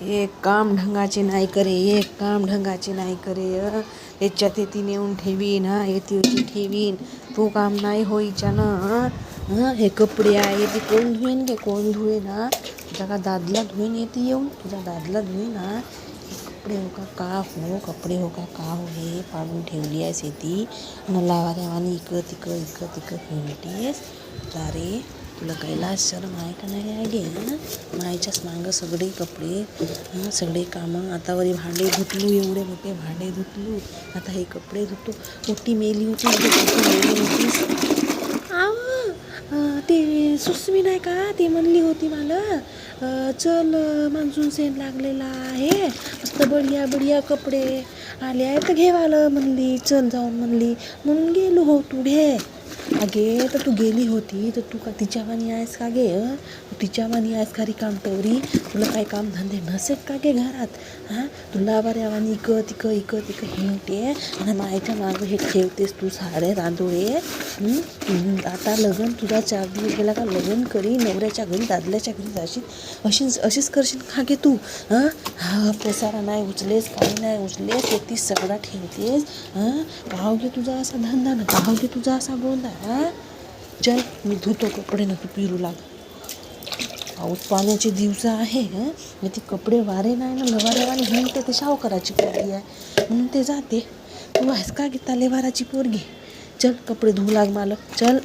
एक काम ढंगाचे नाही करे, एक काम ढंगाचे नाही करे. याच्यात येती नेऊन ठेवीन, येते ठेवीन. तू काम नाही होईच्या ना. हे कपडे आहे ते कोण धुईन गे, कोण धुईन? तुझा का दादला धुईन येते येऊन, तुझा दादला धुईन. कपडे हो का हो, कपडे हो का हो, हे पाडून ठेवली आहेस येते न लावा देवानी इकं तिकं हिंडतेस. अरे तुला कैलास शरम आहे का नाही आहे गे? मायच्याच मागं सगळे कपडे, सगळे कामं. आता वरी भांडे धुतलू, एवढे मोठे भांडे धुतलू. आता हे कपडे धुतो. मोठी मेली होती, मेली होतीस. ते सुसमी नाही का, ती म्हणली होती मला चल मान्सून सेल लागलेला आहे, मस्त बढिया कपडे आले आहेत तर घेवालं म्हणली. चल जाऊन म्हणली, म्हणून गेलो हो तुढे. अगे तर तू गेली होती तर तू का तिच्यावानी आहेस का गे? तू तिच्यावानी आहेस का रिकामटवरी? तुला काही काम धंदे नसेत का गे घरात? तुला बऱ्यावानी इकं तिकं हिंडते आणि मायच्या मागं हे ठेवतेस तू साडे रांधोळे. आता लग्न तुझा 4 दिवस गेला का लग्न करी नवऱ्याच्या घरी, दादल्याच्या घरी जाशील, अशीच करशील का गे तू? पेसारा नाही उचलेस, काही नाही उचलेस, येतीस सगळा ठेवतेस. काव घे तुझा असा धंदा ना, काव घे तुझा असा गोंदा. चल मी धुतो कपडे ना, तू पिरू लाग. पाऊस पाण्याचे दिवस आहे. मी ते कपडे वारे नाही ना, लवारेवाने हिंडते. ते सावकाराची पोरगी आहे म्हणून ते जाते. तू आहेस का गीता लेवाराची पोरगी? चल कपडे धुवू लाग मालक, चल.